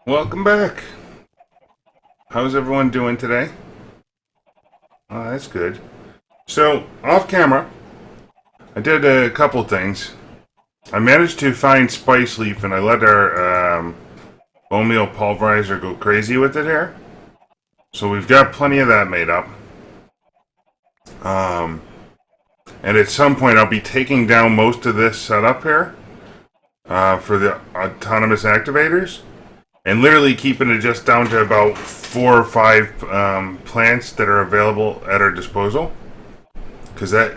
Welcome back. How's everyone doing today? Oh, that's good. So, off camera, I did a couple things. I managed to find spice leaf and I let our bone meal pulverizer go crazy with it here. So we've got plenty of that made up. Um, and at some point I'll be taking down most of this setup here for the autonomous activators. And literally keeping it just down to about 4 or 5 plants that are available at our disposal. Because that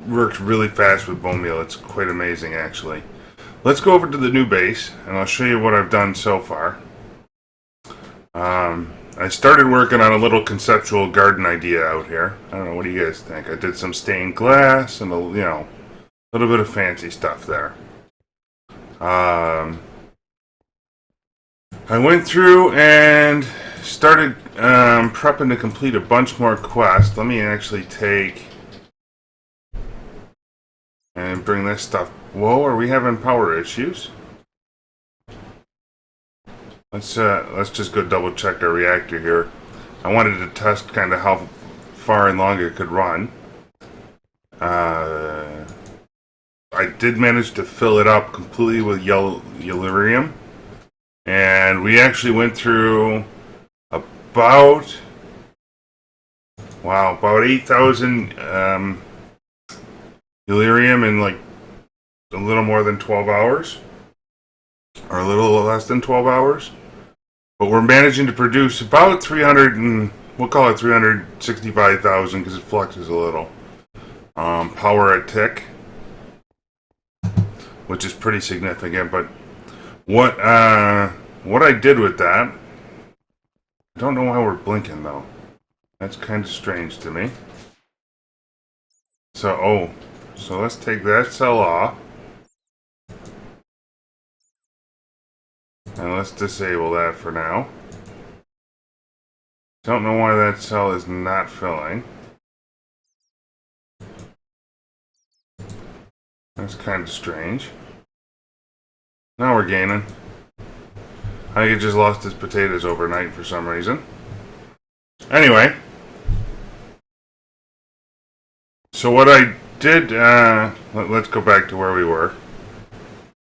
works really fast with bone meal. It's quite amazing, actually. Let's go over to the new base, and I'll show you what I've done so far. I started working on a little conceptual garden idea out here. I don't know, what do you guys think? I did some stained glass and a little bit of fancy stuff there. I went through and started prepping to complete a bunch more quests. Let me actually take and bring this stuff. Whoa, are we having power issues? Let's just go double check our reactor here. I wanted to test kind of how far and long it could run. I did manage to fill it up completely with yellurium. And we actually went through about 8,000 yellurium in like a little more than 12 hours. Or a little less than 12 hours. But we're managing to produce about 300 and we'll call it 365,000 because it fluxes a little. Power a tick. Which is pretty significant, but what I did with that, I don't know why we're blinking though. That's kind of strange to me. So let's take that cell off. And let's disable that for now. Don't know why that cell is not filling. That's kind of strange. Now we're gaining. I think it just lost his potatoes overnight for some reason. Anyway. So what I did, let's go back to where we were.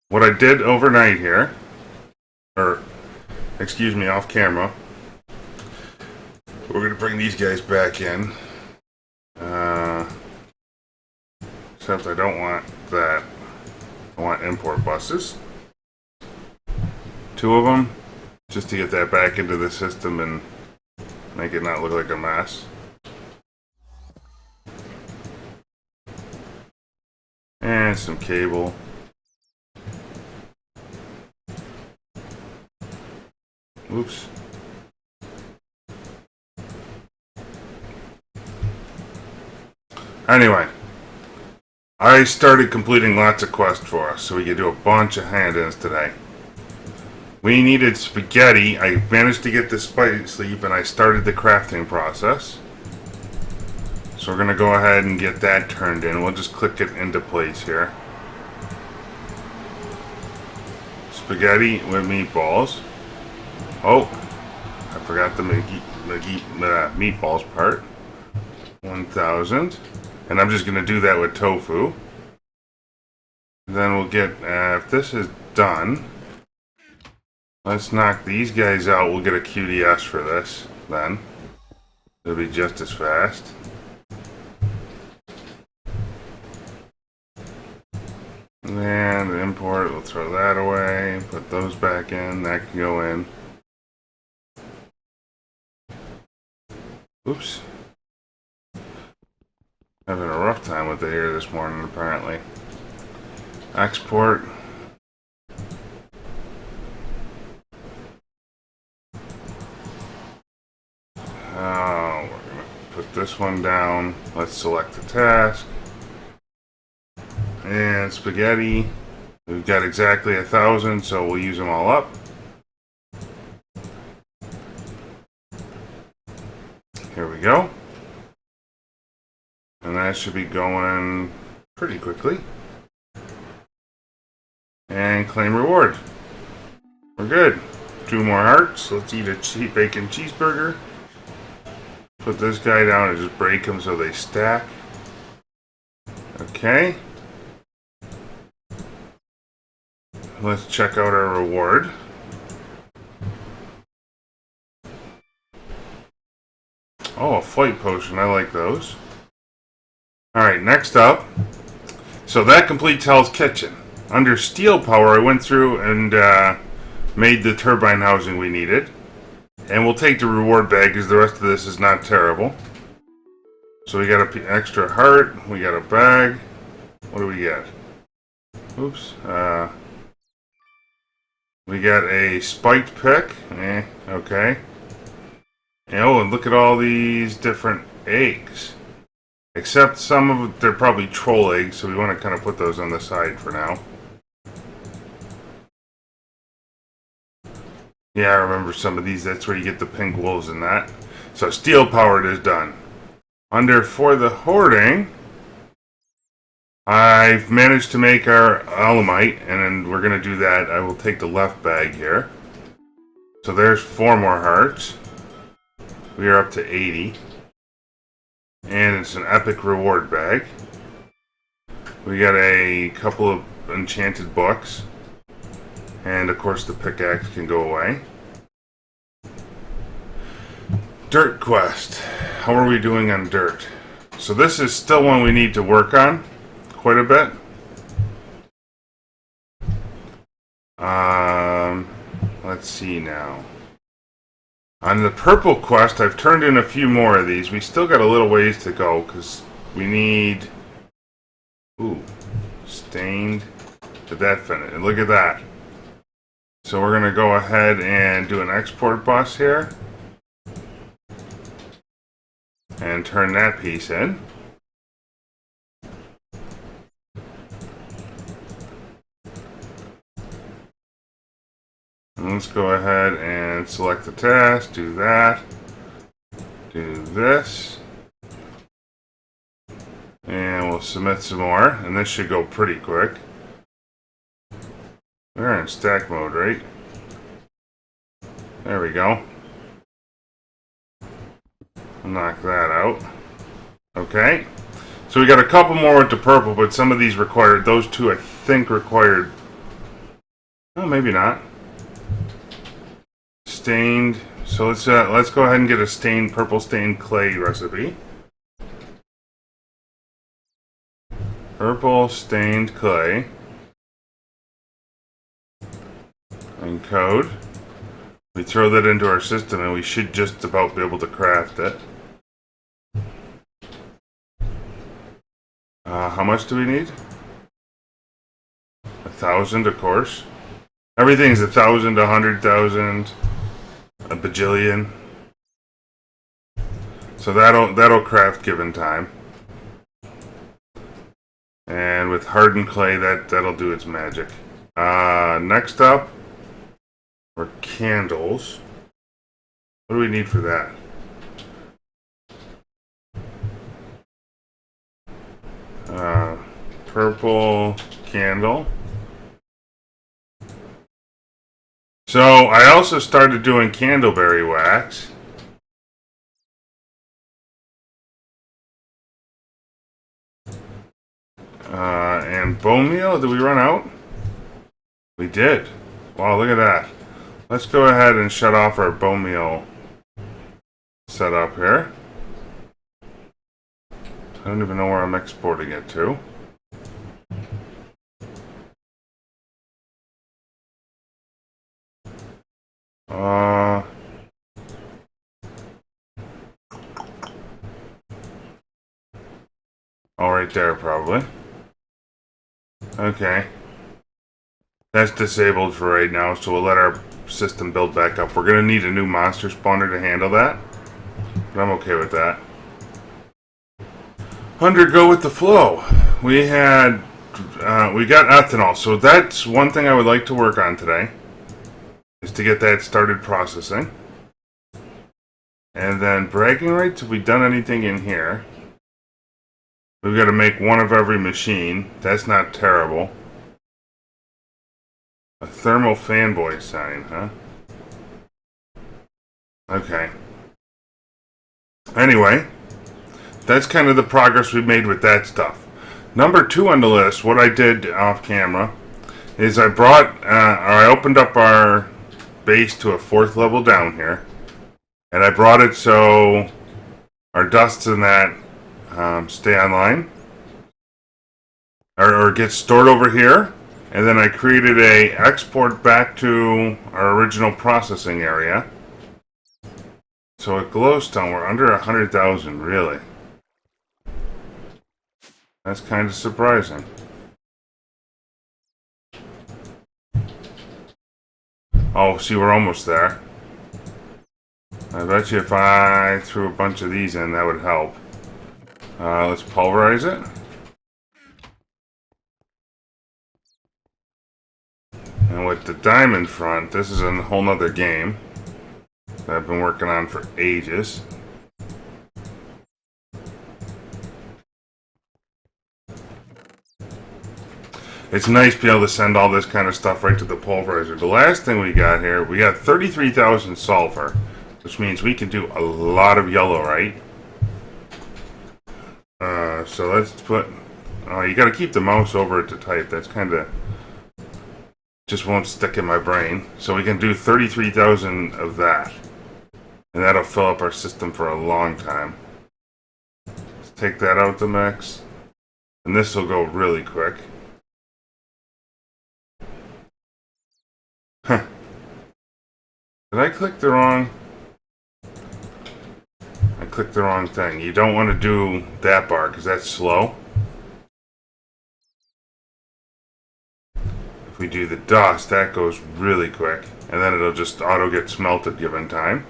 What I did overnight here, or, excuse me, off camera. We're going to bring these guys back in. Except I don't want that. I want import buses. 2 of them, just to get that back into the system and make it not look like a mess. And some cable. Oops. Anyway, I started completing lots of quests for us, so we could do a bunch of hand-ins today. We needed spaghetti. I managed to get the spice leaf, and I started the crafting process. So we're going to go ahead and get that turned in. We'll just click it into place here. Spaghetti with meatballs. Oh, I forgot the meatballs part. 1,000. And I'm just going to do that with tofu. Then we'll get, if this is done, let's knock these guys out. We'll get a QDS for this then. It'll be just as fast. And import, we'll throw that away. Put those back in. That can go in. Oops. Having a rough time with it here this morning, apparently. Export. We're going to put this one down. Let's select the task. And spaghetti. We've got exactly 1,000, so we'll use them all up. Here we go. And that should be going pretty quickly. And claim reward. We're good. 2 more hearts. Let's eat a bacon cheeseburger. Put this guy down and just break them so they stack. Okay. Let's check out our reward. Oh, a flight potion. I like those. Alright, next up. So that completes Hell's Kitchen. Under steel power, I went through and made the turbine housing we needed. And we'll take the reward bag because the rest of this is not terrible. So we got an extra heart. We got a bag. What do we get? Oops. We got a spiked pick. Okay. Oh, and look at all these different eggs. Except some of them, they're probably troll eggs, so we want to kind of put those on the side for now. Yeah, I remember some of these. That's where you get the pink wolves and that. So steel powered is done. Under for the hoarding, I've managed to make our alemite, and then we're going to do that. I will take the left bag here. So there's 4 more hearts. We are up to 80. And it's an epic reward bag. We got a couple of enchanted books. And of course the pickaxe can go away. Dirt quest. How are we doing on dirt? So this is still one we need to work on quite a bit. Let's see now. On the purple quest, I've turned in a few more of these. We still got a little ways to go because we need... Ooh, stained. Did that finish? Look at that. So we're going to go ahead and do an export bus here. And turn that piece in. And let's go ahead and select the task, do that, do this, and we'll submit some more, and this should go pretty quick. We're in stack mode, right? There we go. Knock that out. Okay. So we got a couple more with the purple, but some of these required, those two I think required, oh, maybe not. Stained. So let's go ahead and get a stained purple stained clay recipe. Purple stained clay. And code. We throw that into our system and we should just about be able to craft it. How much do we need? 1,000, of course. Everything's 1,000, 100,000. A bajillion. So that'll craft given time. And with hardened clay, that'll do its magic. Next up are candles. What do we need for that? Purple candle. So I also started doing candleberry wax. And bone meal, did we run out? We did. Wow, look at that. Let's go ahead and shut off our bone meal setup here. I don't even know where I'm exporting it to. Oh, right there, probably. Okay. That's disabled for right now, so we'll let our system build back up. We're going to need a new monster spawner to handle that, but I'm okay with that. 100 go with the flow. We got ethanol, so that's one thing I would like to work on today, is to get that started processing. And then bragging rights, have we done anything in here? We've got to make one of every machine. That's not terrible. A thermal fanboy sign, huh? Okay. Anyway, that's kind of the progress we made with that stuff. Number 2 on the list, what I did off camera, is I opened up our base to a 4th level down here, and I brought it so our dusts and that stay online, or get stored over here, and then I created a export back to our original processing area. So at glowstone, we're under 100,000, really. That's kind of surprising. Oh, see, we're almost there. I bet you if I threw a bunch of these in, that would help. Let's pulverize it. And with the diamond front, this is a whole nother game that I've been working on for ages. It's nice to be able to send all this kind of stuff right to the pulverizer. The last thing we got here, we got 33,000 sulfur, which means we can do a lot of yellow, right? So let's put... you got to keep the mouse over it to type. That's kind of... just won't stick in my brain. So we can do 33,000 of that. And that'll fill up our system for a long time. Let's take that out the mix. And this will go really quick. Huh. Did I click the wrong... I clicked the wrong thing. You don't want to do that bar because that's slow. If we do the dust, that goes really quick. And then it'll just auto get smelted given time.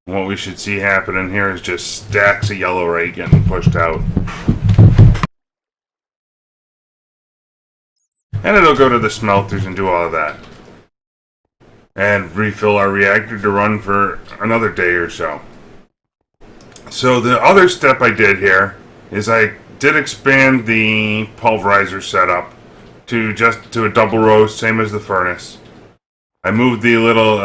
And what we should see happening here is just stacks of yellow right getting pushed out. And it'll go to the smelters and do all of that. And refill our reactor to run for another day or so. So the other step I did here is I did expand the pulverizer setup to a double roast, same as the furnace. I moved the little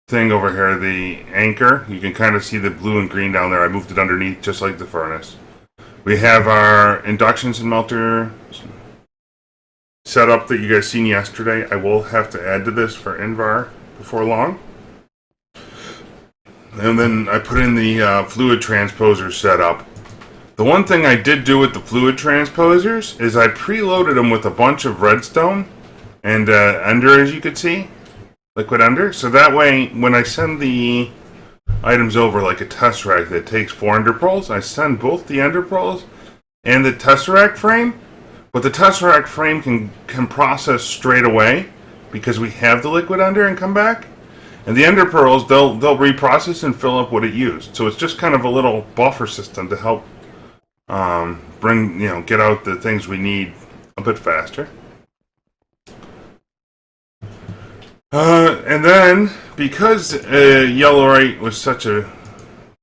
thing over here, the anchor. You can kind of see the blue and green down there. I moved it underneath just like the furnace. We have our induction melter setup that you guys seen yesterday. I will have to add to this for Invar before long. And then I put in the fluid transposer setup. The one thing I did do with the fluid transposers is I preloaded them with a bunch of redstone and ender, as you could see, liquid ender. So that way, when I send the items over like a tesseract that takes 4 ender pearls, I send both the ender pearls and the tesseract frame. But the tesseract frame can process straight away because we have the liquid ender and come back. And the ender pearls, they'll reprocess and fill up what it used. So it's just kind of a little buffer system to help get out the things we need a bit faster. And then because yellowite was such a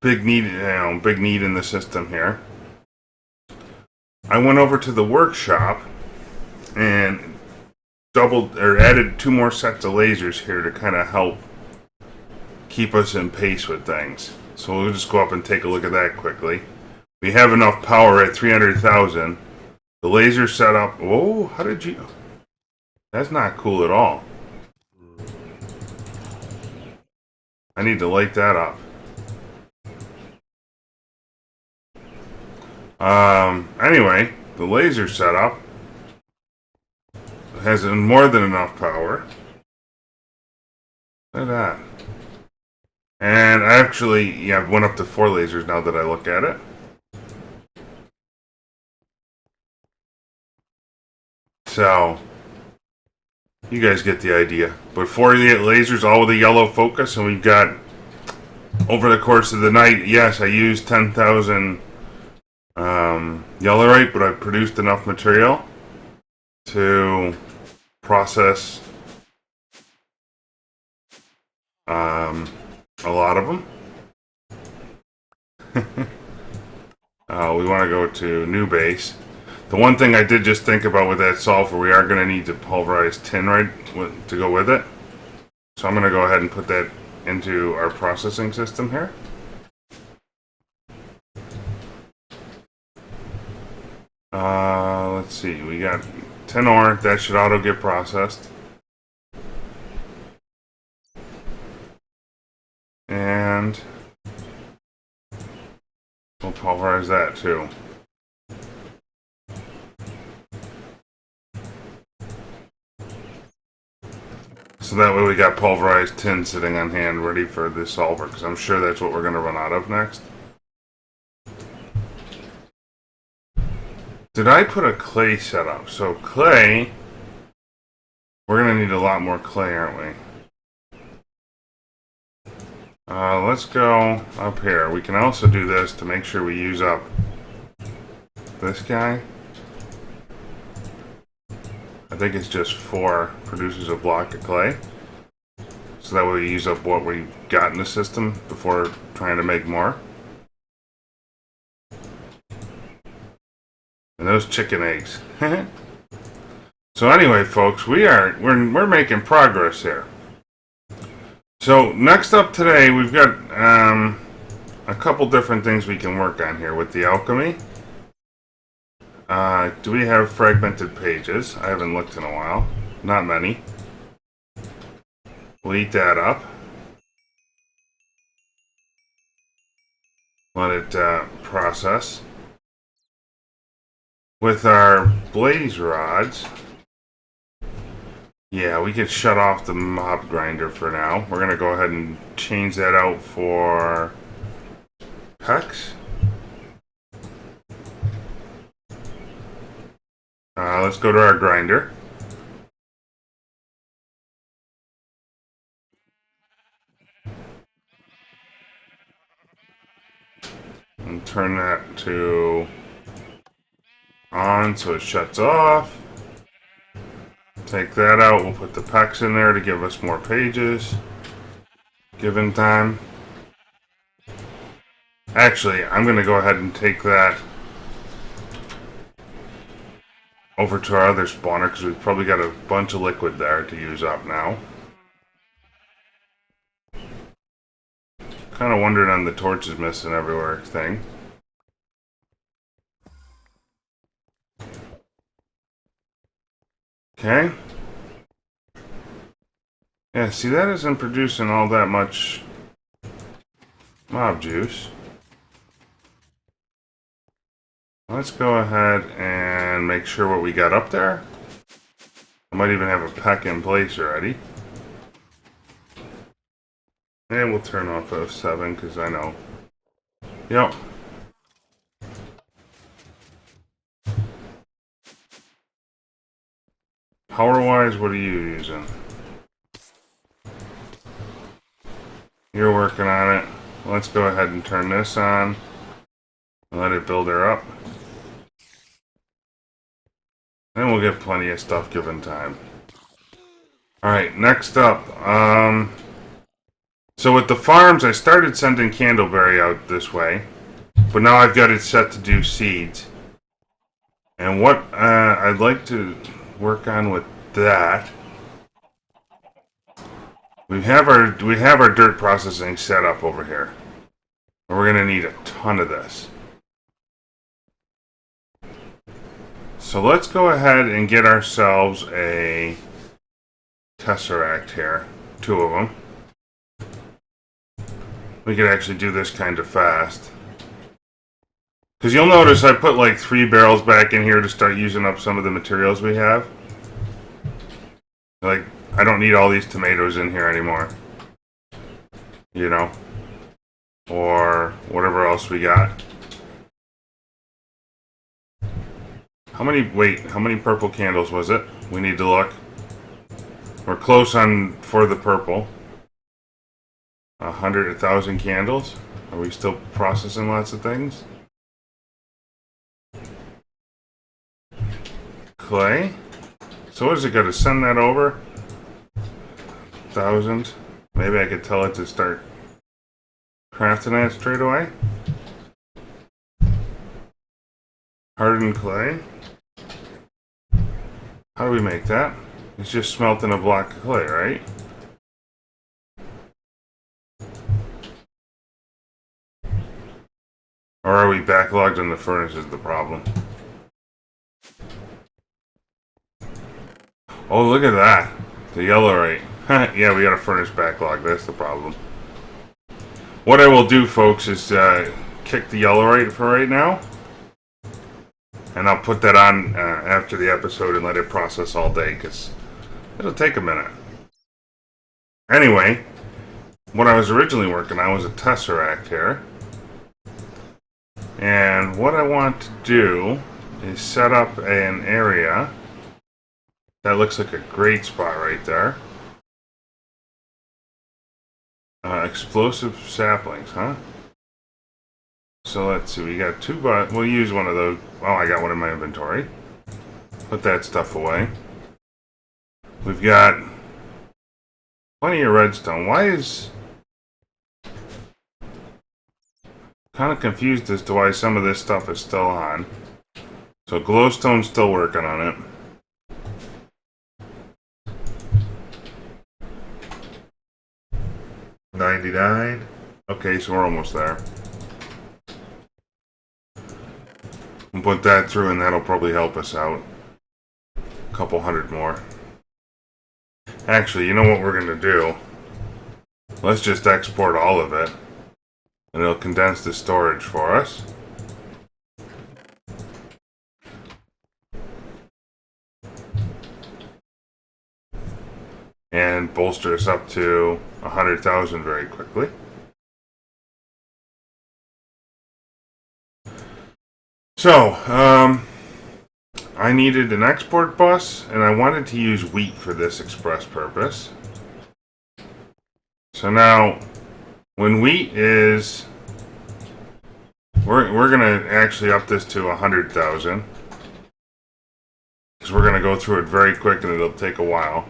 big need in the system here, I went over to the workshop and added 2 more sets of lasers here to kind of help keep us in pace with things. So we'll just go up and take a look at that quickly. We have enough power at 300,000. The laser setup. Whoa, how did you... That's not cool at all. I need to light that up. Anyway, the laser setup has more than enough power. Look at that. And actually, I've went up to 4 lasers now that I look at it. So, you guys get the idea. But 4 lasers, all with a yellow focus, and we've got, over the course of the night, yes, I used 10,000 yellowite, but I produced enough material to process a lot of them. We want to go to new base. The one thing I did just think about with that sulfur, we are going to need to pulverize tin to go with it. So I'm going to go ahead and put that into our processing system here. Let's see, we got tin ore, that should auto get processed. And we'll pulverize that too. So that way we got pulverized tin sitting on hand ready for the solver, because I'm sure that's what we're going to run out of next. Did I put a clay setup? So clay, we're going to need a lot more clay, aren't we? Let's go up here. We can also do this to make sure we use up this guy. I think it's just 4 produces a block of clay. So that way we use up what we got in the system before trying to make more. And those chicken eggs. So anyway, folks, we're making progress here. So next up today, we've got a couple different things we can work on here with the alchemy. Do we have fragmented pages? I haven't looked in a while. Not many. We'll eat that up. Let it process. With our blaze rods, yeah, we could shut off the mob grinder for now. We're going to go ahead and change that out for PEX. Let's go to our grinder. And turn that to on so it shuts off. Take that out. We'll put the PEX in there to give us more pages given time. Actually, I'm going to go ahead and take that over to our other spawner because we've probably got a bunch of liquid there to use up now. Kind of wondering on the torches missing everywhere thing. Okay. Yeah, see, that isn't producing all that much mob juice. Let's go ahead and make sure what we got up there. I might even have a PEX in place already. And we'll turn off F7 because I know. Yep. Power-wise, what are you using? You're working on it. Let's go ahead and turn this on and let it build her up. And we'll get plenty of stuff given time. Alright, next up. So with the farms, I started sending Candleberry out this way. But now I've got it set to do seeds. And what I'd like to work on with that, we have our dirt processing set up over here. And we're gonna need a ton of this. So let's go ahead and get ourselves a Tesseract here. 2 of them. We could actually do this kind of fast. Because you'll notice I put like 3 barrels back in here to start using up some of the materials we have. Like, I don't need all these tomatoes in here anymore. You know? Or whatever else we got. How many purple candles was it? We need to look. We're close on for the purple. 1,000 candles. Are we still processing lots of things? Clay. So what is it gonna send that over? 1,000. Maybe I could tell it to start crafting that straight away. Hardened clay. How do we make that? It's just smelting a block of clay, right? Or are we backlogged in the furnace is the problem? Oh, look at that. The yellow right. Yeah, we got a furnace backlog. That's the problem. What I will do, folks, is kick the yellow right for right now. And I'll put that on after the episode and let it process all day, because it'll take a minute. Anyway, what I was originally working on was a tesseract here. And what I want to do is set up an area that looks like a great spot right there. Explosive saplings, huh? So let's see, we got two, but we'll use one of those. Oh, I got one in my inventory. Put that stuff away. We've got plenty of redstone. Why is... kind of confused as to why some of this stuff is still on. So glowstone's still working on it. $99. Okay, so we're almost there. We'll put that through and that'll probably help us out. A couple hundred more. Actually, you know what we're going to do? Let's just export all of it. And it'll condense the storage for us. And bolster us up to 100,000 very quickly. So, I needed an export bus, and I wanted to use wheat for this express purpose. So now, when wheat is... We're going to actually up this to 100,000. Because we're going to go through it very quick, and it'll take a while.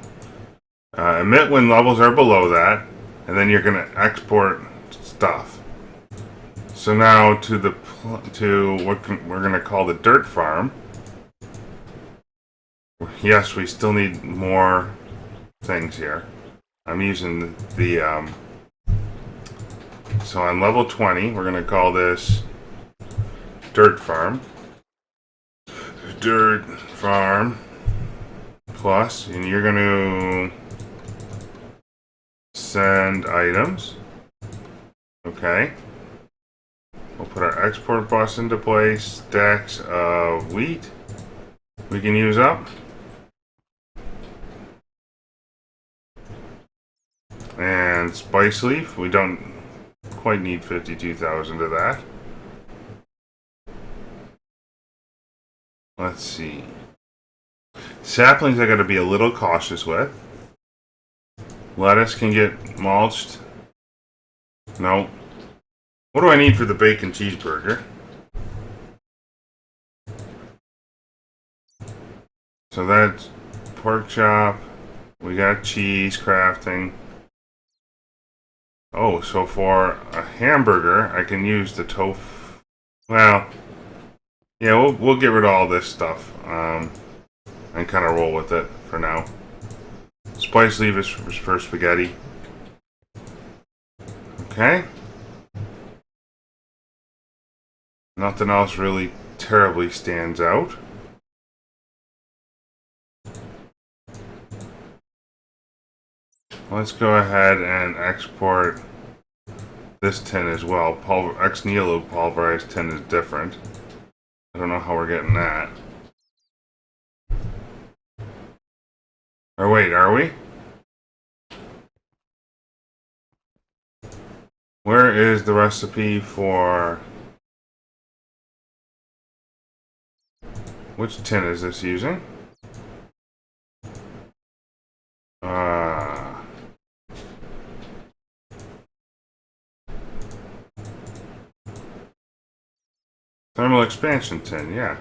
Emit when levels are below that, and then you're going to export stuff. So now to what we're going to call the dirt farm. Yes, we still need more things here. I'm using the so on level 20, we're going to call this dirt farm. Dirt farm plus, and you're going to send items. Okay. We'll put our export bus into place. Stacks of wheat we can use up. And spice leaf, we don't quite need 52,000 of that. Let's see. Saplings I gotta be a little cautious with. Lettuce can get mulched. No. What do I need for the bacon cheeseburger? So that's pork chop. We got cheese crafting. Oh, so for a hamburger, I can use the tofu. Well, yeah, we'll get rid of all this stuff and kind of roll with it for now. Spice leaf is for spaghetti. Okay. Nothing else really terribly stands out. Let's go ahead and export this tin as well. Ex nihilo pulverized tin is different. I don't know how we're getting that. Or wait, are we? Where is the recipe for... Which tin is this using? Thermal expansion tin, yeah.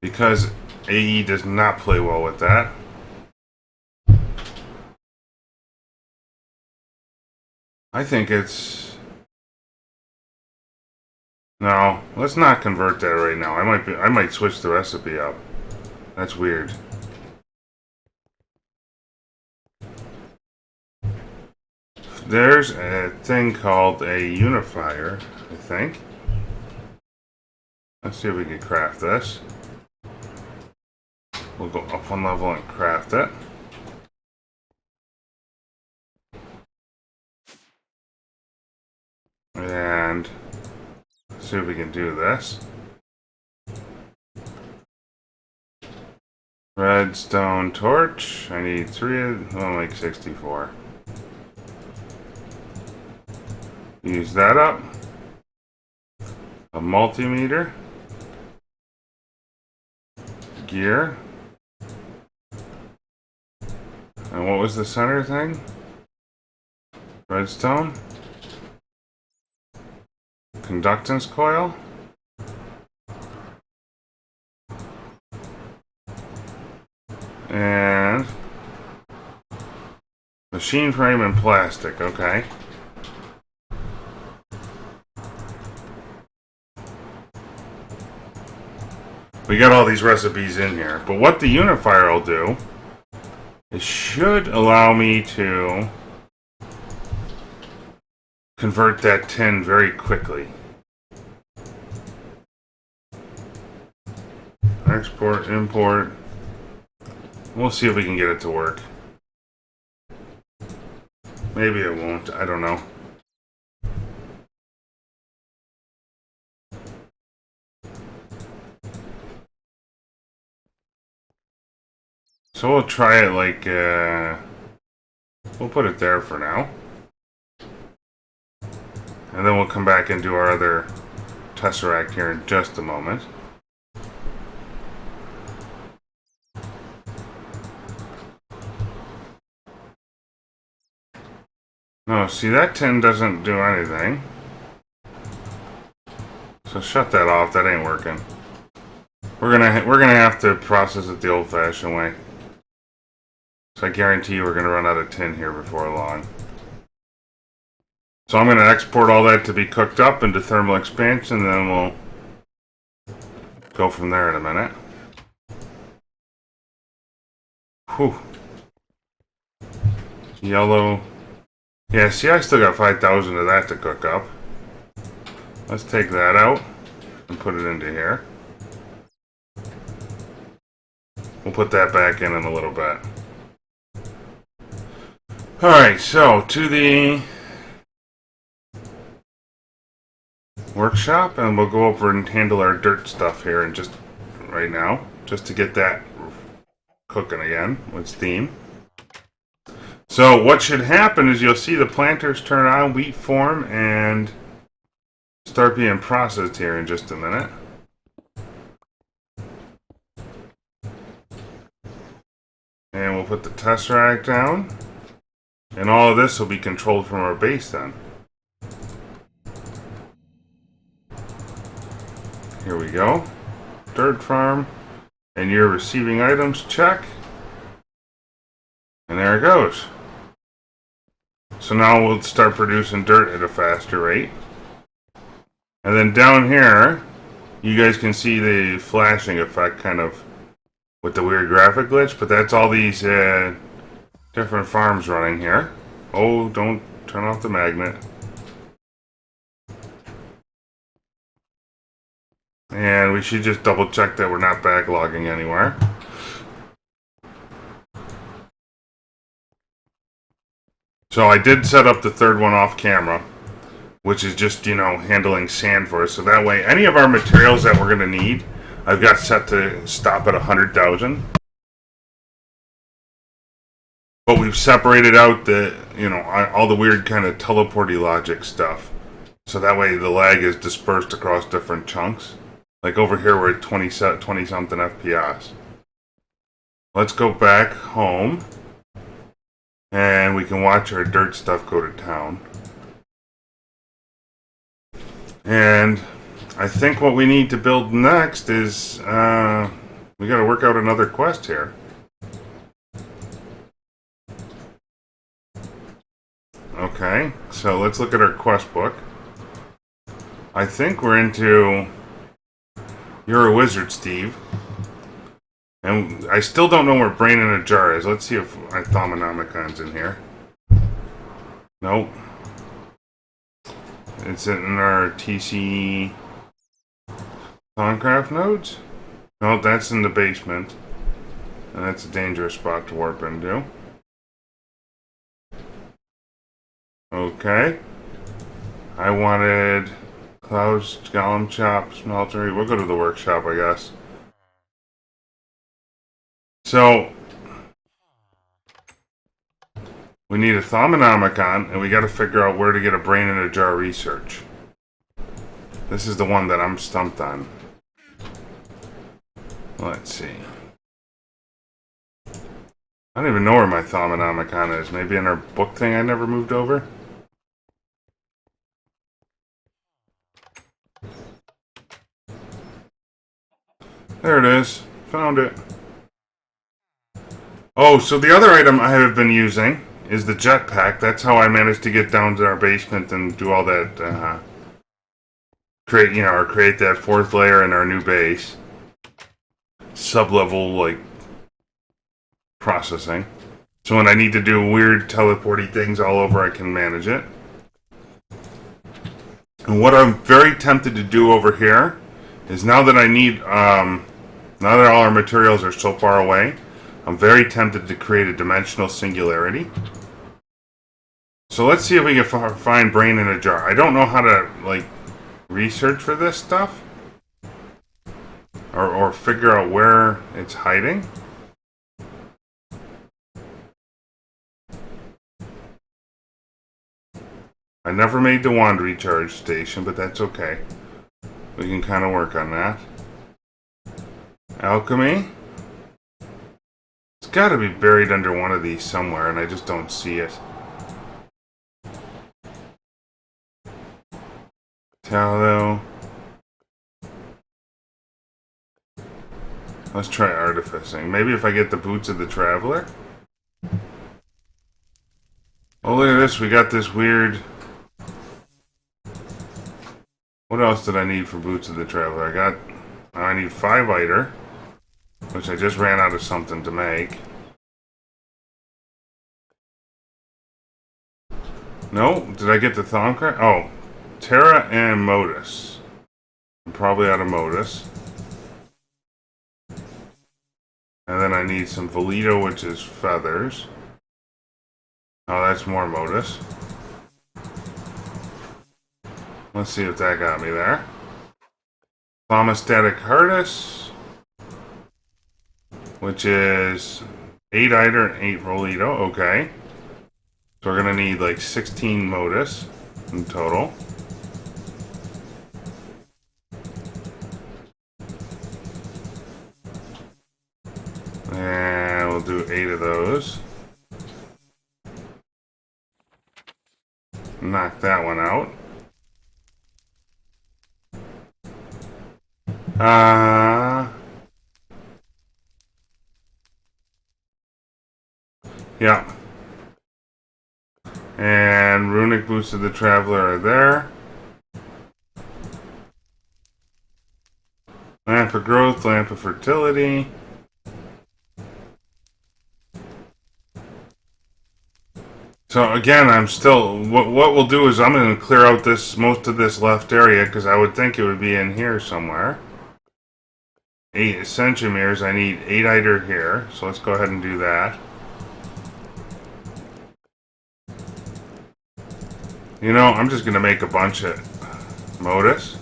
Because AE does not play well with that. I think it's No, let's not convert that right now. I might switch the recipe up. That's weird. There's a thing called a unifier, I think. Let's see if we can craft this. We'll go up one level and craft it. And see if we can do this. Redstone torch. I need 3. I'll make 64. Use that up. A multimeter. Gear. And what was the center thing? Redstone. Conductance coil. And machine frame and plastic, okay. We got all these recipes in here, but what the unifier will do, it should allow me to convert that tin very quickly. Export, import. We'll see if we can get it to work. Maybe it won't, I don't know. So we'll try it like, we'll put it there for now. And then we'll come back and do our other tesseract here in just a moment. No, see, that tin doesn't do anything. So shut that off, that ain't working. We're gonna have to process it the old-fashioned way. So I guarantee you we're going to run out of tin here before long. So I'm going to export all that to be cooked up into thermal expansion, and then we'll go from there in a minute. Whew. Yellow. Yeah, see, I still got 5,000 of that to cook up. Let's take that out and put it into here. We'll put that back in a little bit. Alright, so to the workshop, and we'll go over and handle our dirt stuff here in just right now, just to get that cooking again with steam. So what should happen is you'll see the planters turn on, wheat form, and start being processed here in just a minute. And we'll put the tesseract down. And all of this will be controlled from our base then. Here we go. Dirt farm. And you're receiving items, check. And there it goes. So now we'll start producing dirt at a faster rate. And then down here, you guys can see the flashing effect kind of with the weird graphic glitch, but that's all these different farms running here. Oh, don't turn off the magnet. And we should just double check that we're not backlogging anywhere. So I did set up the third one off camera, which is just, you know, handling sand for us. So that way, any of our materials that we're going to need, I've got set to stop at 100,000. But we've separated out the, you know, all the weird kind of teleporty logic stuff. So that way the lag is dispersed across different chunks. Like over here we're at 20 something FPS. Let's go back home. And we can watch our dirt stuff go to town. And I think what we need to build next is, we got to work out another quest here. Okay, so let's look at our quest book. I think we're into... You're a wizard, Steve. And I still don't know where Brain in a Jar is. Let's see if my Thaumonomicon's in here. Nope. It's in our TC Thaumcraft nodes? No, that's in the basement. And that's a dangerous spot to warp into. Okay. I wanted Clouds, Golem Chop, Smeltery. We'll go to the workshop, I guess. So, we need a Thaumonomicon, and we got to figure out where to get a Brain in a Jar research. This is the one that I'm stumped on. Let's see. I don't even know where my Thaumonomicon is. Maybe in our book thing I never moved over? There it is. Found it. Oh, so the other item I have been using is the jetpack. That's how I managed to get down to our basement and do all that, create that fourth layer in our new base. Sub-level, like, processing. So when I need to do weird teleporty things all over, I can manage it. And what I'm very tempted to do over here is now that I need, now that all our materials are so far away, I'm very tempted to create a dimensional singularity. So let's see if we can find Brain in a Jar. I don't know how to, like, research for this stuff. Or figure out where it's hiding. I never made the wand recharge station, but that's okay. We can kind of work on that. Alchemy. It's got to be buried under one of these somewhere, and I just don't see it. Tallow. Let's try artificing. Maybe if I get the boots of the traveler. Oh, look at this. We got this weird... What else did I need for boots of the traveler? I need 5 iter, which I just ran out of something to make. No? Did I get the Thaumcraft? Oh. Terra and Modus. I'm probably out of Modus. And then I need some Velito, which is feathers. Oh, that's more Modus. Let's see if that got me there. Thaumostatic Hardus, which is 8 iter and 8 Velito. Okay. So we're going to need like 16 Modus in total. And we'll do 8 of those. Knock that one out. Yeah. And Runic Boots of the Traveler are there. Lamp of Growth, Lamp of Fertility. So again, I'm still... What we'll do is I'm going to clear out most of this left area, because I would think it would be in here somewhere. 8 Centumeres. I need 8 iter here, so let's go ahead and do that. You know, I'm just going to make a bunch of Modus.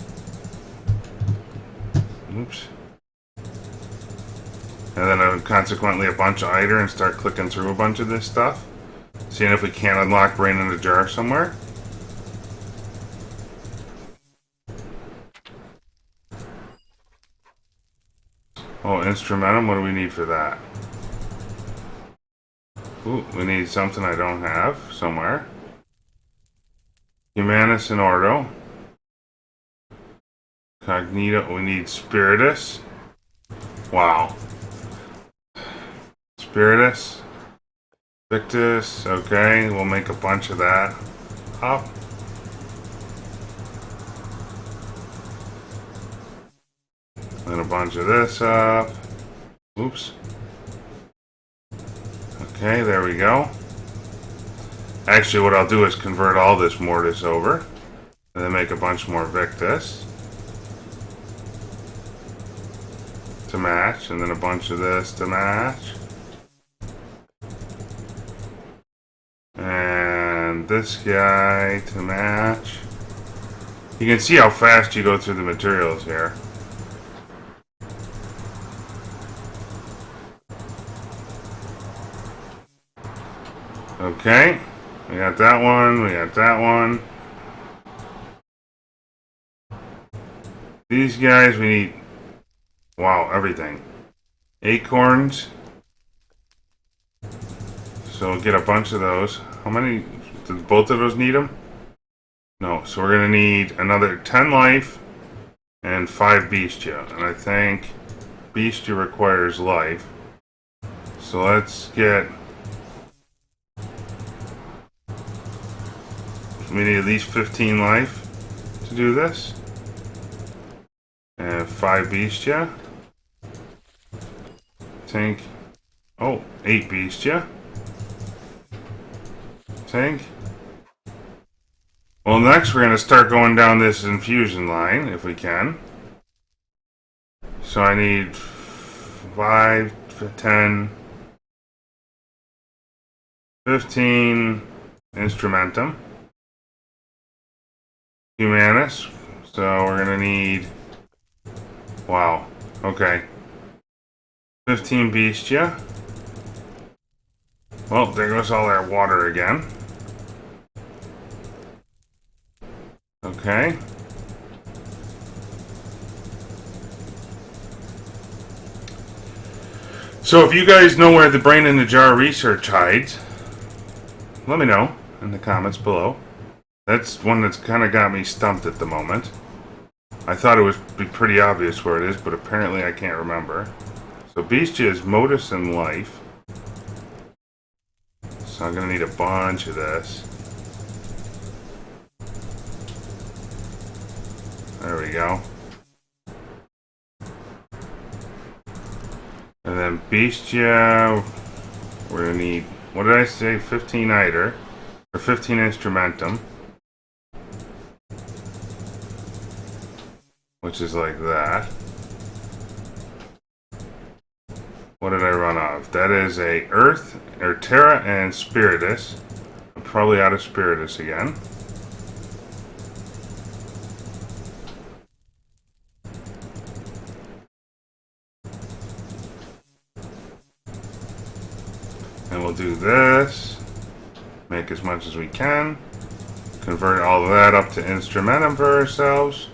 Oops. And then consequently a bunch of iter and start clicking through a bunch of this stuff. Seeing if we can't unlock Brain in a Jar somewhere. Oh, Instrumentum, what do we need for that? Ooh, we need something I don't have somewhere. Humanus and Ordo. Cognito, we need Spiritus. Wow. Spiritus. Victus, okay, we'll make a bunch of that. Up. Then a bunch of this up. Oops. Okay, there we go. Actually, what I'll do is convert all this mortise over. And then make a bunch more Victus. To match. And then a bunch of this to match. And this guy to match. You can see how fast you go through the materials here. Okay, we got that one, we got that one. These guys we need, wow, everything. Acorns. So we'll get a bunch of those. How many, did both of those need them? No, so we're going to need another 10 life and 5 Beastia. And I think Beastia requires life. So let's get... We need at least 15 life to do this. And 5 Beastia. Tank. Oh, 8 Beastia. Tank. Well, next we're going to start going down this infusion line, if we can. So I need 5, 10, 15 Instrumentum. Humanus. So we're going to need... Wow. Okay. 15 Beastia. Well, there goes all our water again. Okay. So if you guys know where the brain in the jar research hides, let me know in the comments below. That's one that's kind of got me stumped at the moment. I thought it would be pretty obvious where it is, but apparently I can't remember. So Beastia is modus and life. So I'm going to need a bunch of this. There we go. And then Beastia, we're going to need, what did I say, 15 Eider, or 15 Instrumentum. Which is like that. What did I run off? That is a Earth, or Terra and Spiritus. I'm probably out of Spiritus again. And we'll do this. Make as much as we can. Convert all of that up to Instrumentum for ourselves.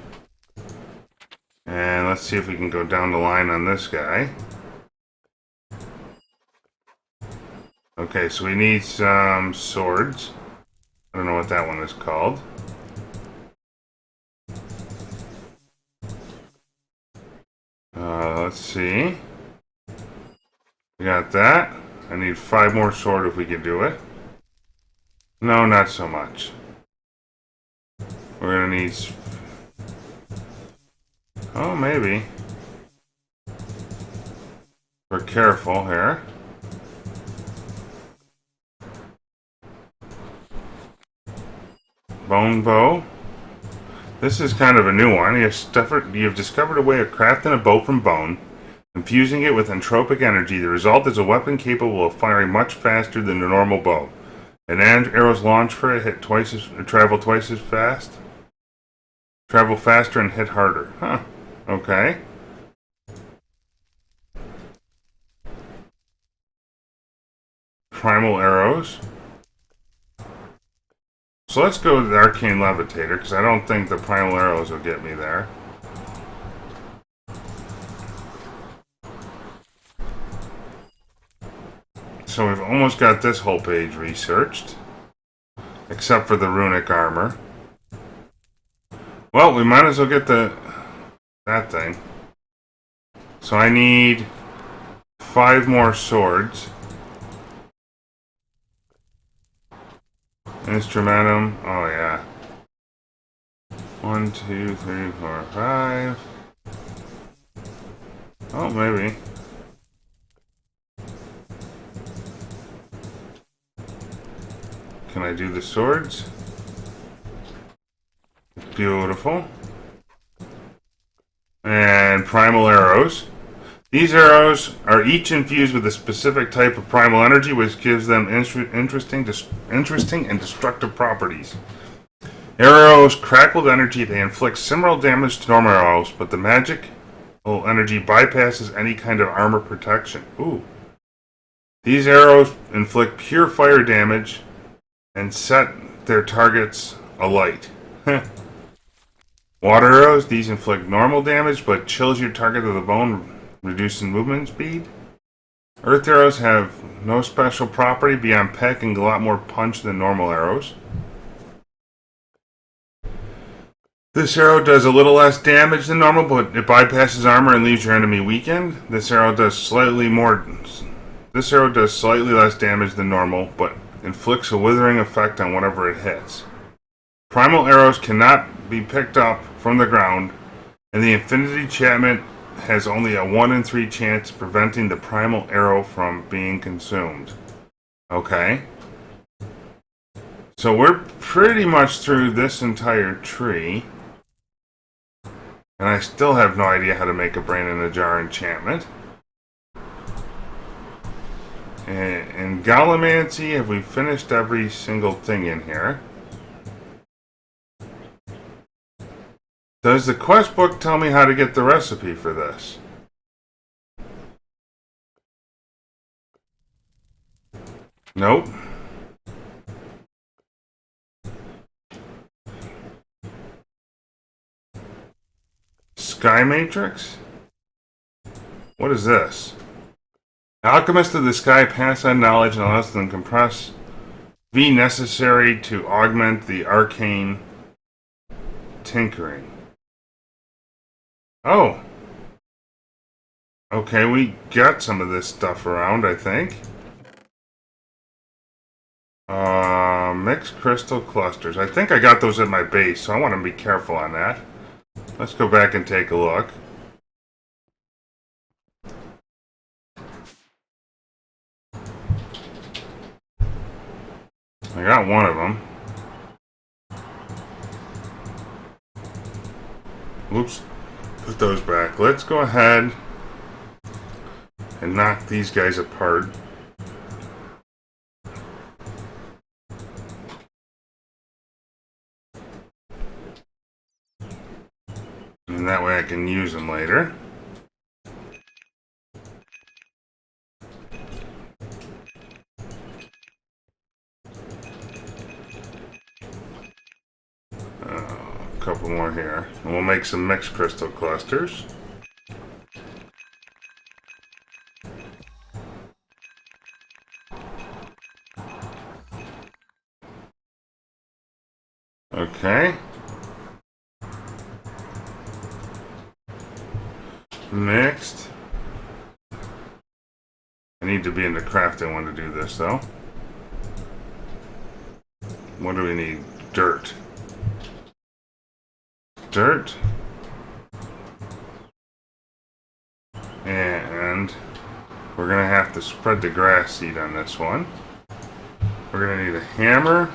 And let's see if we can go down the line on this guy. Okay, so we need some swords. I don't know what that one is called. Let's see. We got that. I need 5 more sword if we can do it. No, not so much. We're gonna need... Oh, maybe. We're careful here. Bone bow. This is kind of a new one. You've discovered a way of crafting a bow from bone, infusing it with entropic energy. The result is a weapon capable of firing much faster than a normal bow. An arrow's launch for it travel twice as fast. Travel faster and hit harder. Huh. Okay. Primal arrows. So let's go with the Arcane Levitator, because I don't think the Primal arrows will get me there. So we've almost got this whole page researched. Except for the runic armor. Well, we might as well get that thing. So I need 5 more swords. Instrumentum. Oh yeah. 1, 2, 3, 4, 5. Oh, maybe. Can I do the swords? Beautiful. And primal arrows. These arrows are each infused with a specific type of primal energy, which gives them interesting and destructive properties. Arrows crack with energy. They inflict similar damage to normal arrows, but the magic energy bypasses any kind of armor protection. Ooh. These arrows inflict pure fire damage and set their targets alight. Water arrows. These inflict normal damage, but chills your target to the bone, reducing movement speed. Earth arrows have no special property beyond packing a lot more punch than normal arrows. This arrow does a little less damage than normal, but it bypasses armor and leaves your enemy weakened. This arrow does slightly less damage than normal, but inflicts a withering effect on whatever it hits. Primal arrows cannot be picked up from the ground, and the Infinity Enchantment has only a 1 in 3 chance of preventing the primal arrow from being consumed. Okay. So we're pretty much through this entire tree. And I still have no idea how to make a brain in a jar enchantment. And Gallimancy, have we finished every single thing in here? Does the quest book tell me how to get the recipe for this? Nope. Sky Matrix? What is this? Alchemists of the Sky pass on knowledge and allows them to compress V necessary to augment the arcane tinkering. Oh. Okay, we got some of this stuff around, I think. Mixed crystal clusters. I think I got those at my base, so I want to be careful on that. Let's go back and take a look. I got one of them. Oops. Put those back. Let's go ahead and knock these guys apart. And that way I can use them later. A couple more here. And we'll make some mixed crystal clusters. Okay. Mixed. I need to be in the crafting one to do this, though. What do we need? Dirt. Dirt. And we're going to have to spread the grass seed on this one. We're going to need a hammer.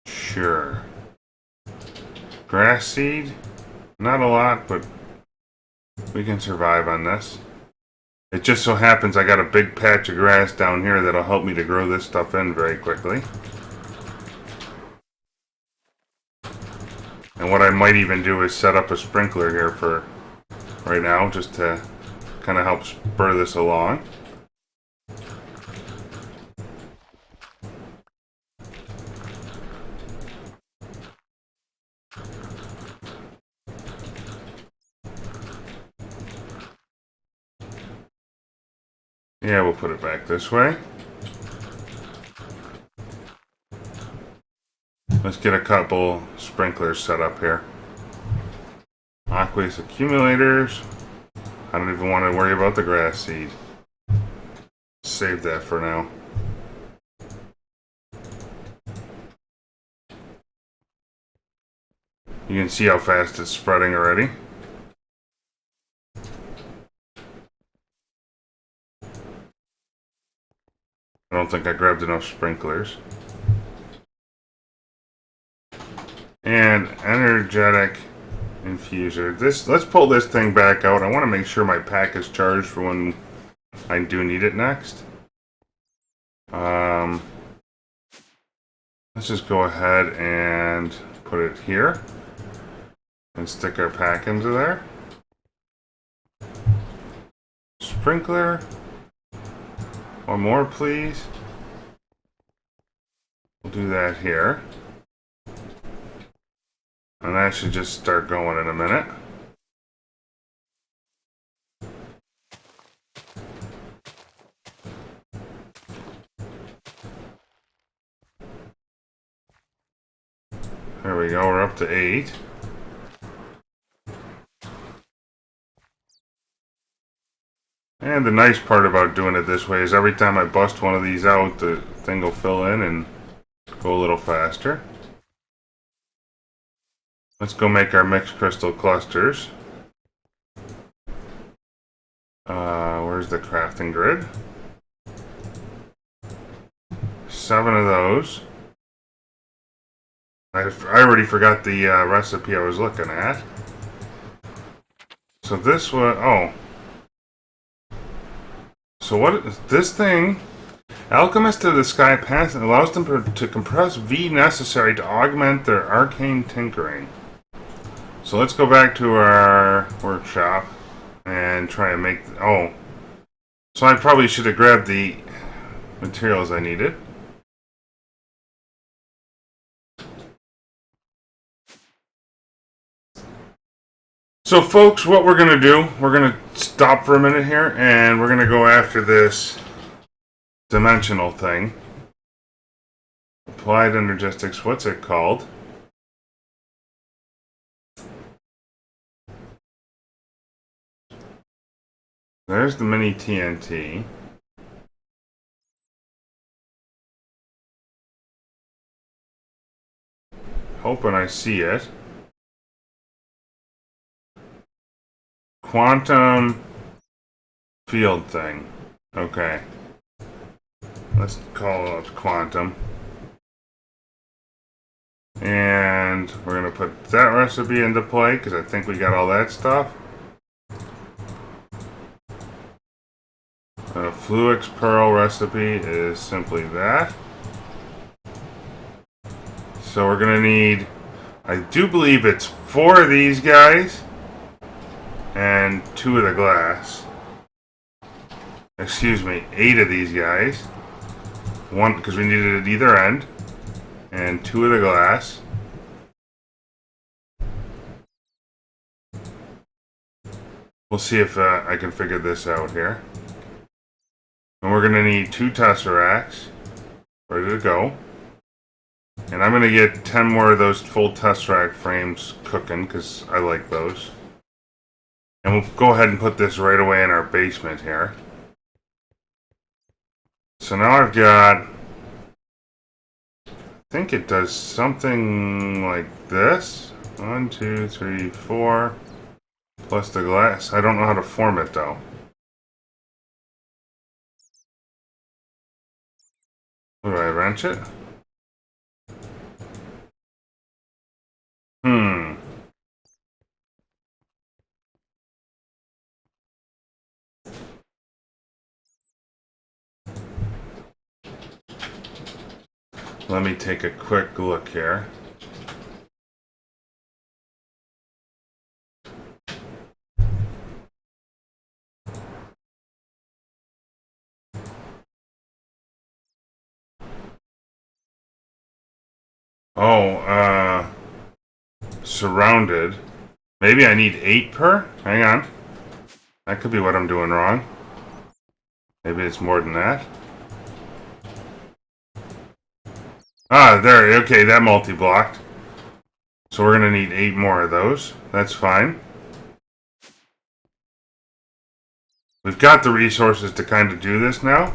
Sure. Grass seed. Not a lot, but we can survive on this. It just so happens I got a big patch of grass down here that'll help me to grow this stuff in very quickly. And what I might even do is set up a sprinkler here for right now, just to kind of help spur this along. Yeah, we'll put it back this way. Let's get a couple sprinklers set up here. Aqueous accumulators. I don't even want to worry about the grass seed. Save that for now. You can see how fast it's spreading already. I don't think I grabbed enough sprinklers. And energetic infuser. Let's pull this thing back out. I want to make sure my pack is charged for when I do need it next. Let's just go ahead and put it here and stick our pack into there. Sprinkler. One more, please. We'll do that here. And that should just start going in a minute. There we go, we're up to 8. And the nice part about doing it this way is every time I bust one of these out, the thing will fill in and go a little faster. Let's go make our mixed crystal clusters. Where's the crafting grid? 7 of those. I already forgot the recipe I was looking at. So this was... oh. So what is this thing? Alchemist of the Sky Path allows them to compress V necessary to augment their arcane tinkering. So let's go back to our workshop and try and make... oh. So I probably should have grabbed the materials I needed. So folks, what we're going to do, we're going to stop for a minute here and we're going to go after this dimensional thing. Applied Energistics, what's it called? There's the mini TNT. Hoping I see it. Quantum field thing. Okay. Let's call it quantum. And we're going to put that recipe into play because I think we got all that stuff. The Fluix Pearl recipe is simply that. So we're going to need, I do believe it's 4 of these guys and 2 of the glass. Excuse me, 8 of these guys. 1 because we needed it at either end, and 2 of the glass. We'll see if I can figure this out here. And we're going to need 2 tesseracts ready to go. And I'm going to get 10 more of those full tesseract frames cooking because I like those. And we'll go ahead and put this right away in our basement here. So now I've got, I think it does something like this. 1, 2, 3, 4, plus the glass. I don't know how to form it though. What do I wrench it? Let me take a quick look here. Oh, surrounded. Maybe I need 8 per? Hang on. That could be what I'm doing wrong. Maybe it's more than that. Ah, there. Okay, that multi-blocked. So we're going to need 8 more of those. That's fine. We've got the resources to kind of do this now.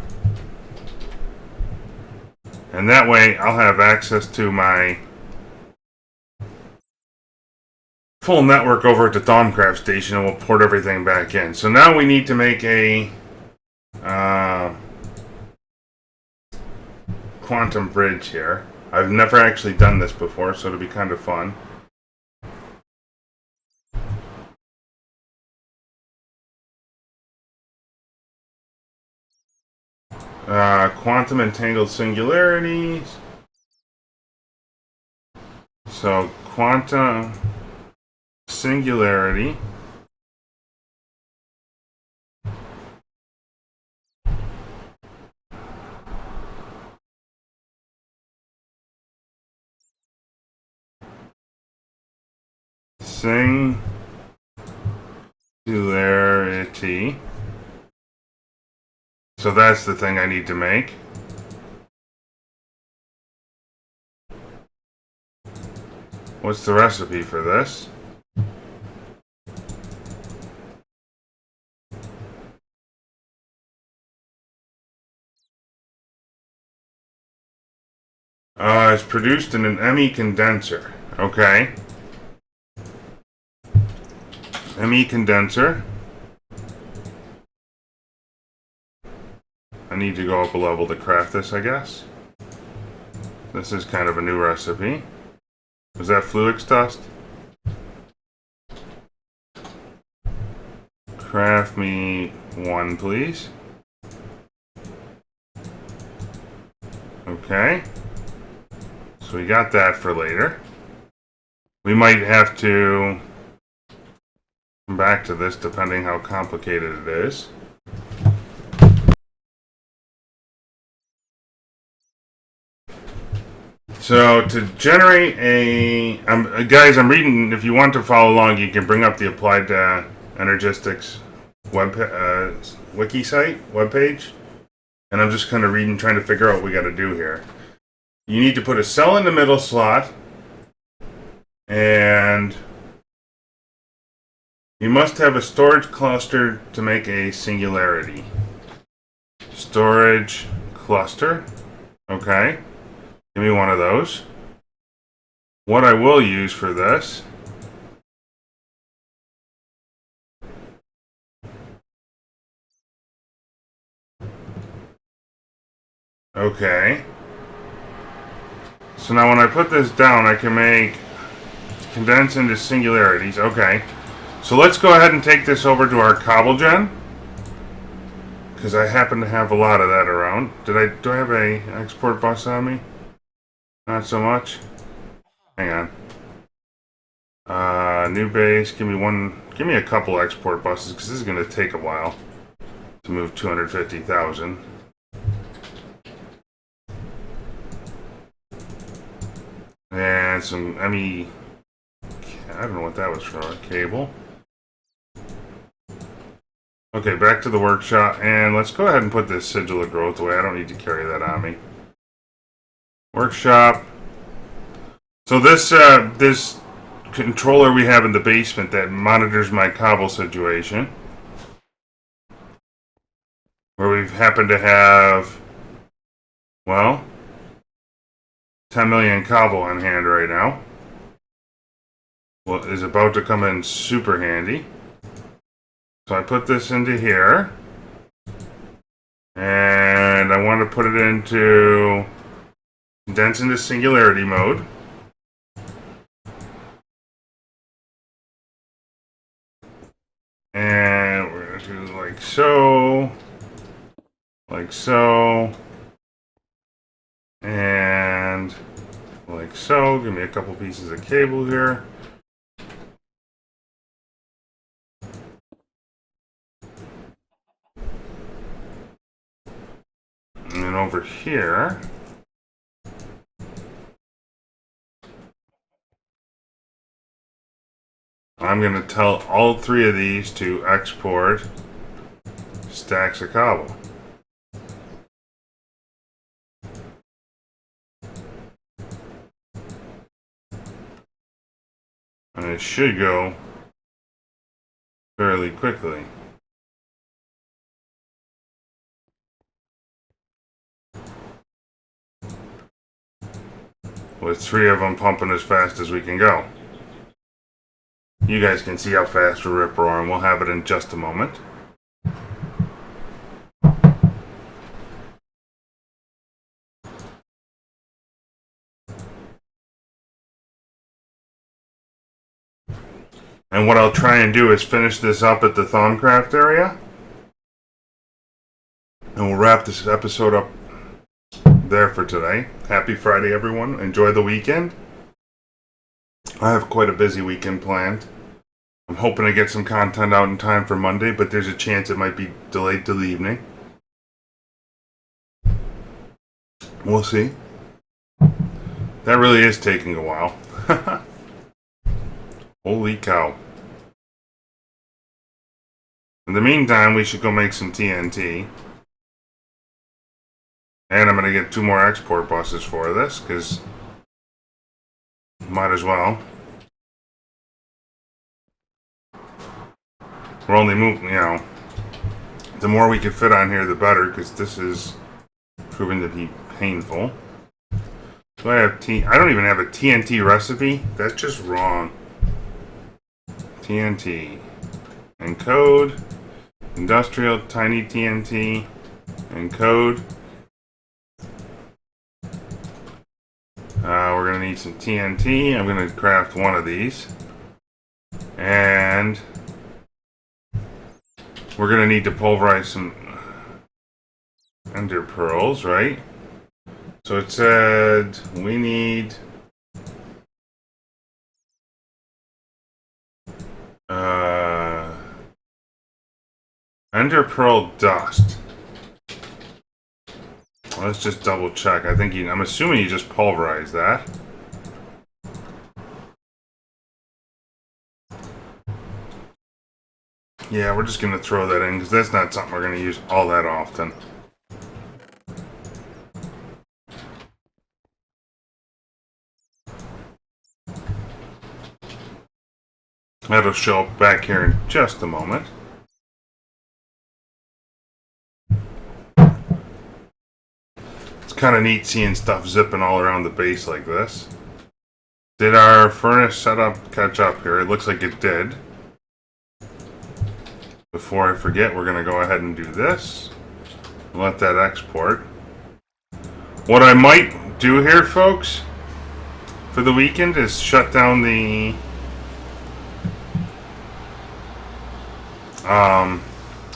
And that way I'll have access to my full network over at the Thaumcraft station and we'll port everything back in. So now we need to make a quantum bridge here. I've never actually done this before, so it'll be kind of fun. Quantum entangled singularities. So quantum singularity. Singularity. So that's the thing I need to make. What's the recipe for this? It's produced in an ME condenser. Okay. ME condenser. I need to go up a level to craft this, I guess. This is kind of a new recipe. Was that Fluix dust? Craft me one, please. Okay. So we got that for later. We might have to come back to this depending how complicated it is. So to generate guys, I'm reading. If you want to follow along, you can bring up the Applied Energistics wiki site webpage, and I'm just kind of reading, trying to figure out what we got to do here. You need to put a cell in the middle slot, and you must have a storage cluster to make a singularity. Storage cluster. Okay. Give me one of those. What I will use for this okay. So now when I put this down, I can make condense into singularities. Okay. So let's go ahead and take this over to our cobble gen, because I happen to have a lot of that around. Do I have a export bus on me? Not so much. Hang on. New base. Give me a couple export buses, because this is going to take a while to move 250,000. And some ME. I don't know what that was for. A cable. Okay, back to the workshop, and let's go ahead and put this sigil of growth away. I don't need to carry that on me. Workshop. So this this controller we have in the basement that monitors my cobble situation, where we've happened to have, well, 10 million cobble on hand right now. Well, is about to come in super handy. So I put this into here, and I want to put it into condense into singularity mode. And we're going to do like so, and like so. Give me a couple pieces of cable here. And then over here, I'm going to tell all three of these to export stacks of cobble. And it should go fairly quickly. With three of them pumping as fast as we can go. You guys can see how fast we're rip-roaring. We'll have it in just a moment. And what I'll try and do is finish this up at the Thaumcraft area. And we'll wrap this episode up there for today. Happy Friday, everyone. Enjoy the weekend. I have quite a busy weekend planned. I'm hoping to get some content out in time for Monday, but there's a chance it might be delayed till the evening. We'll see. That really is taking a while. Holy cow. In the meantime, we should go make some TNT. And I'm going to get 2 more export buses for this, because might as well. We're only moving, the more we can fit on here, the better, because this is proving to be painful. So I have I don't even have a TNT recipe. That's just wrong. TNT. Encode. Industrial tiny TNT. Encode. We're going to need some TNT. I'm going to craft one of these. And we're going to need to pulverize some ender pearls, right? So it said we need ender pearl dust. Let's just double check. I'm assuming you just pulverize that. Yeah, we're just going to throw that in because that's not something we're going to use all that often. That'll show up back here in just a moment. It's kind of neat seeing stuff zipping all around the base like this. Did our furnace setup catch up here? It looks like it did. Before I forget, we're going to go ahead and do this. Let that export. What I might do here, folks, for the weekend is shut down the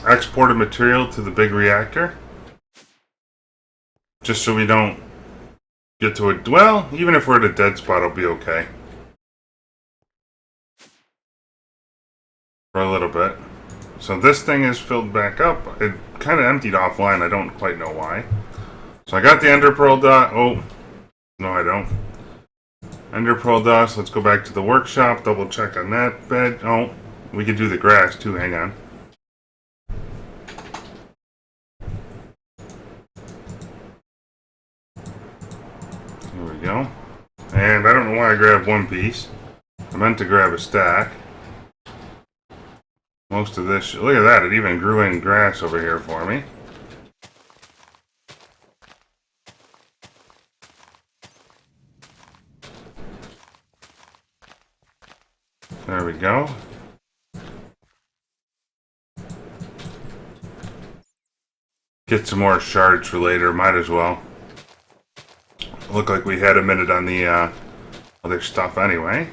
exported material to the big reactor. Just so we don't get to it. Well, even if we're at a dead spot, it'll be okay. For a little bit. So this thing is filled back up. It kind of emptied offline. I don't quite know why. So I got the ender pearl dust. Oh, no, I don't. Ender pearl dust. Let's go back to the workshop. Double check on that bed. Oh, we could do the grass too. Hang on. There we go. And I don't know why I grabbed one piece. I meant to grab a stack. Most of this, look at that, it even grew in grass over here for me. There we go. Get some more shards for later, might as well. Looked like we had a minute on the other stuff anyway.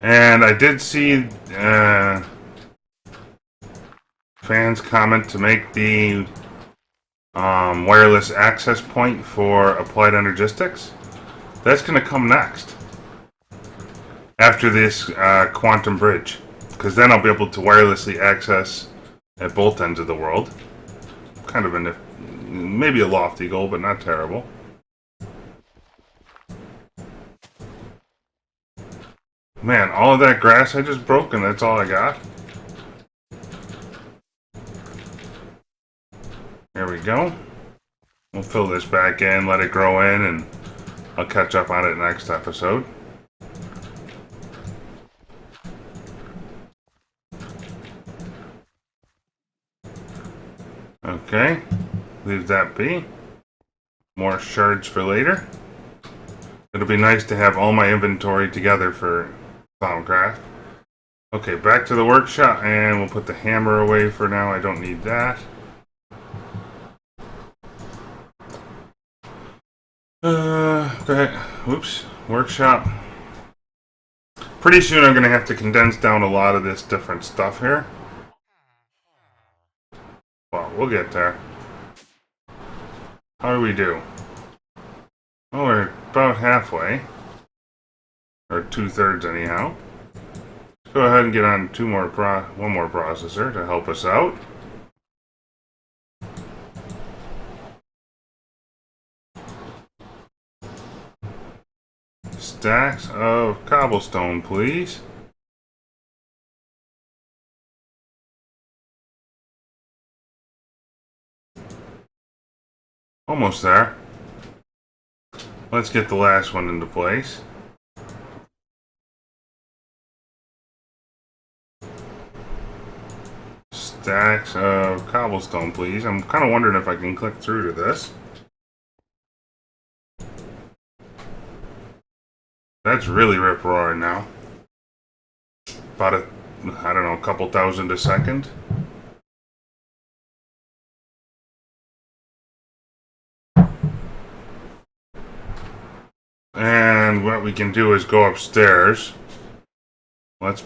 And I did see fans comment to make the wireless access point for Applied Energistics. That's going to come next. After this quantum bridge. Because then I'll be able to wirelessly access at both ends of the world. Kind of maybe a lofty goal, but not terrible. Man, all of that grass I just broke, and that's all I got. There we go. We'll fill this back in, let it grow in, and I'll catch up on it next episode. Okay, leave that be. More shards for later. It'll be nice to have all my inventory together for Thaumcraft. Okay, back to the workshop, and we'll put the hammer away for now. I don't need that. Go ahead. Oops. Workshop. Pretty soon I'm going to have to condense down a lot of this different stuff here. Well, we'll get there. How do we do? Oh, we're about halfway. Or 2/3 anyhow. Let's go ahead and get on one more processor to help us out. Stacks of cobblestone, please. Almost there. Let's get the last one into place. Stacks of cobblestone, please. I'm kind of wondering if I can click through to this. That's really rip-roaring now. About I don't know, a couple thousand a second. And what we can do is go upstairs. Let's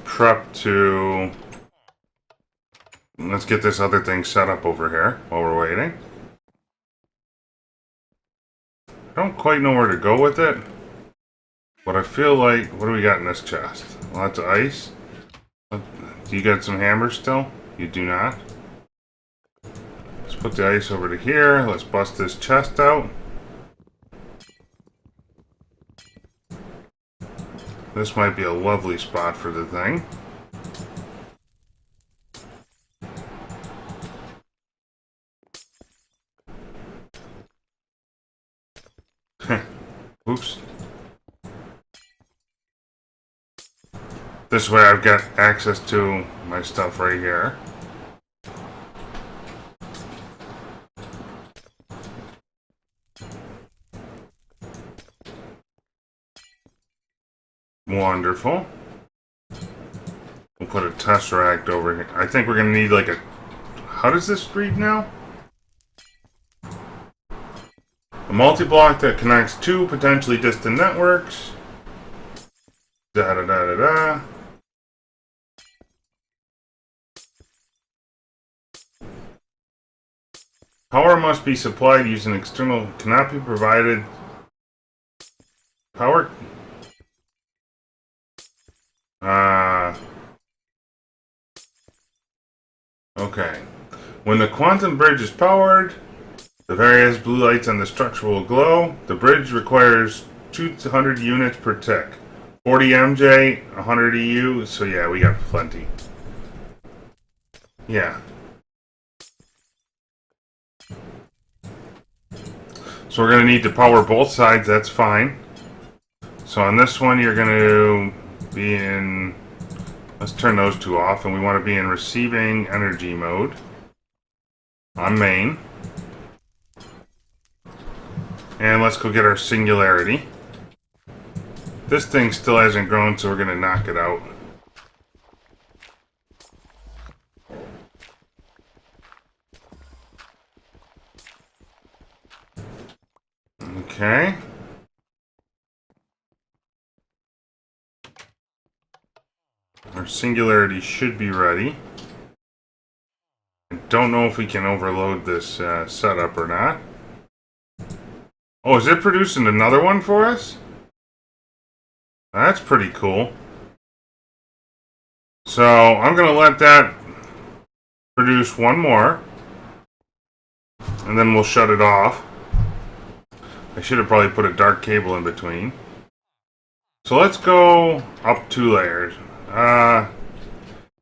let's get this other thing set up over here while we're waiting. I don't quite know where to go with it. But I feel like, what do we got in this chest? Lots of ice. Do you got some hammers still? You do not. Let's put the ice over to here. Let's bust this chest out. This might be a lovely spot for the thing. Oops. This way I've got access to my stuff right here. Wonderful. We'll put a tesseract over here. I think we're going to need like a... How does this read now? A multi-block that connects two potentially distant networks. Da-da-da-da-da. Power must be supplied using external... Cannot be provided... Power... Okay. When the quantum bridge is powered, the various blue lights on the structure will glow. The bridge requires 200 units per tick. 40 MJ, 100 EU, so yeah, we got plenty. Yeah. So we're going to need to power both sides, that's fine. So on this one, you're going to be in... Let's turn those two off, and we want to be in receiving energy mode on main. And let's go get our singularity. This thing still hasn't grown, so we're going to knock it out. Okay. Our singularity should be ready. I don't know if we can overload this setup or not. Oh, is it producing another one for us? That's pretty cool. So I'm going to let that produce one more. And then we'll shut it off. I should have probably put a dark cable in between. So let's go up 2 layers.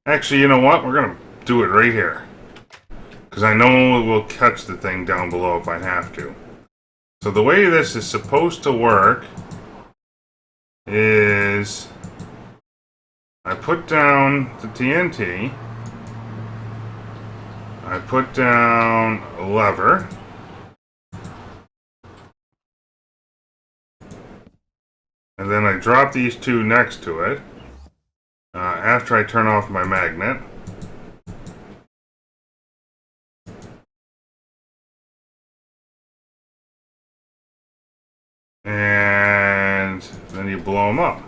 Actually, you know what? We're going to do it right here. Because I know we'll catch the thing down below if I have to. So the way this is supposed to work is I put down the TNT. I put down a lever. And then I drop these two next to it. After I turn off my magnet. blow them up.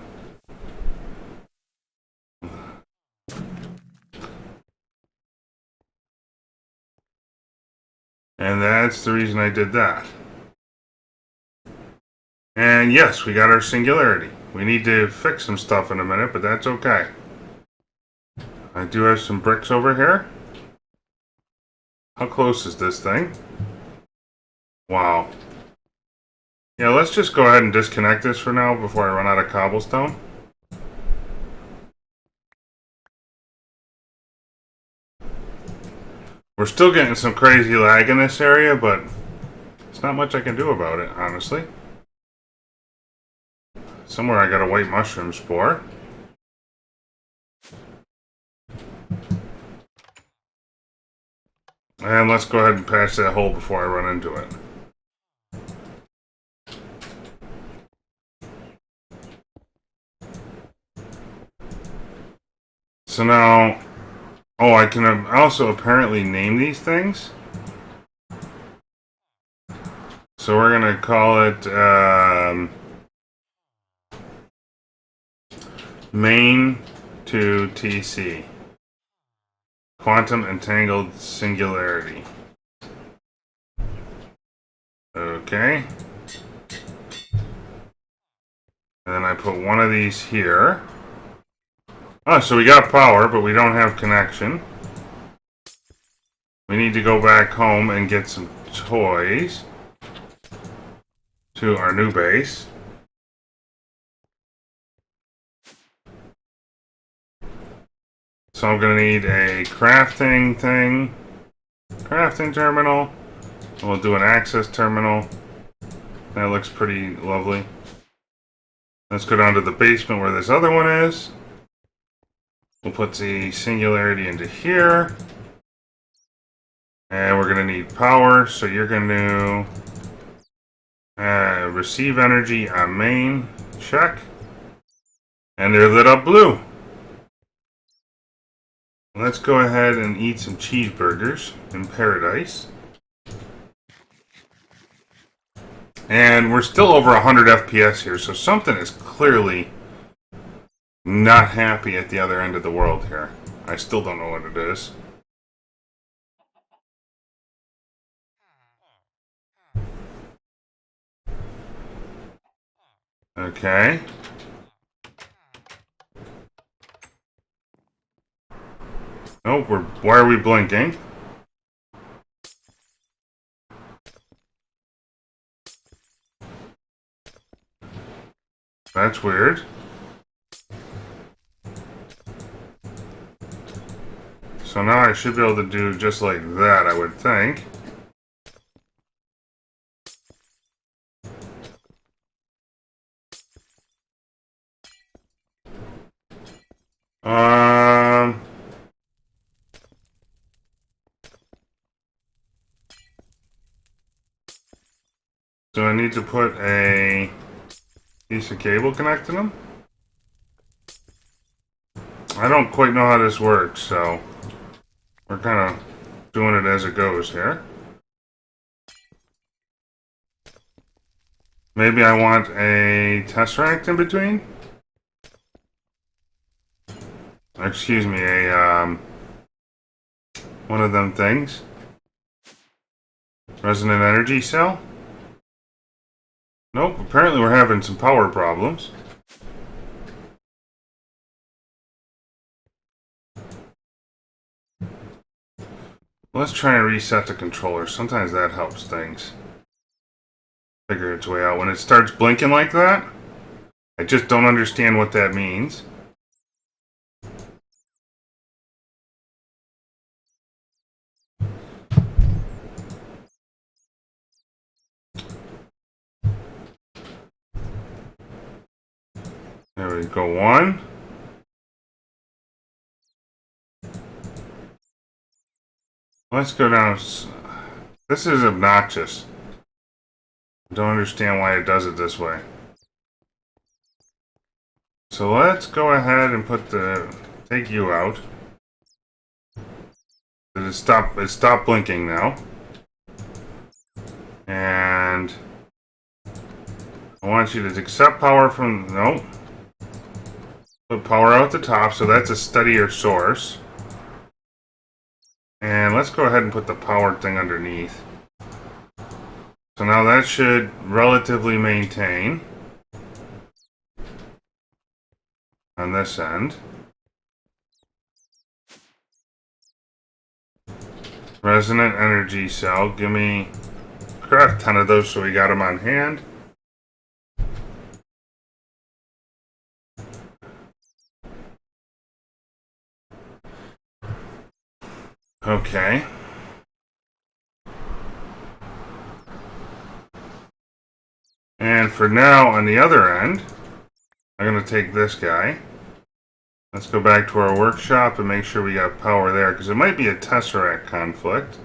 And that's the reason I did that. And yes, we got our singularity. We need to fix some stuff in a minute, but that's okay. I do have some bricks over here. How close is this thing? Wow. Yeah, let's just go ahead and disconnect this for now before I run out of cobblestone. We're still getting some crazy lag in this area, but there's not much I can do about it, honestly. Somewhere I got a white mushroom spore. And let's go ahead and patch that hole before I run into it. So now, oh, I can also apparently name these things. So we're going to call it main to TC. Quantum Entangled Singularity. Okay. And then I put one of these here. Oh, so we got power, but we don't have connection. We need to go back home and get some toys to our new base. So I'm going to need a crafting thing, crafting terminal. We'll do an access terminal. That looks pretty lovely. Let's go down to the basement where this other one is. We'll put the singularity into here. And we're going to need power, so you're going to receive energy on main. Check. And they're lit up blue. Let's go ahead and eat some cheeseburgers in paradise. And we're still over 100 FPS here, so something is clearly not happy at the other end of the world here. I still don't know what it is. Okay. Oh, why are we blinking? That's weird. So now I should be able to do just like that, I would think. Do I need to put a piece of cable connecting them? I don't quite know how this works, so we're kind of doing it as it goes here. Maybe I want a tesseract in between? Excuse me, one of them things. Resonant energy cell? Nope, apparently we're having some power problems. Let's try and reset the controller. Sometimes that helps things figure its way out. When it starts blinking like that, I just don't understand what that means. There we go, one. Let's go down. This is obnoxious. I don't understand why it does it this way. So let's go ahead and take you out. It stopped blinking now. And I want you to accept power from, no. Put power out the top, so that's a steadier source. And let's go ahead and put the power thing underneath. So now that should relatively maintain on this end. Resonant energy cell. Give me, craft 10 of those so we got them on hand. Okay. And for now, on the other end, I'm going to take this guy. Let's go back to our workshop and make sure we got power there, because it might be a tesseract conflict.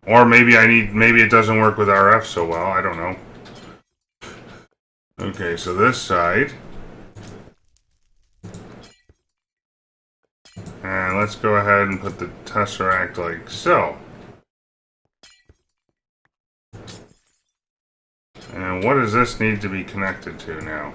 Or maybe maybe it doesn't work with RF so well, I don't know. Okay, so this side. And let's go ahead and put the tesseract like so. And what does this need to be connected to now?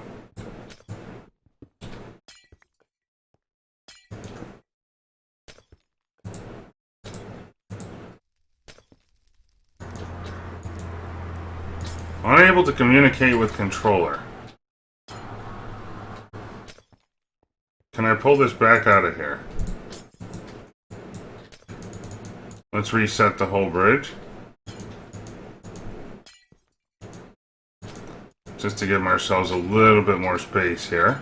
Unable to communicate with controller. Can I pull this back out of here? Let's reset the whole bridge. Just to give ourselves a little bit more space here.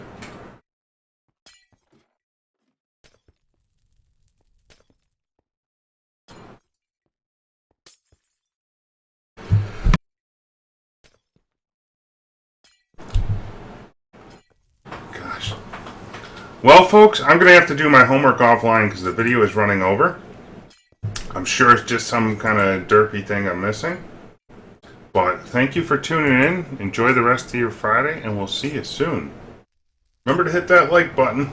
Gosh. Well, folks, I'm going to have to do my homework offline because the video is running over. I'm sure it's just some kind of derpy thing I'm missing. But thank you for tuning in. Enjoy the rest of your Friday, and we'll see you soon. Remember to hit that like button.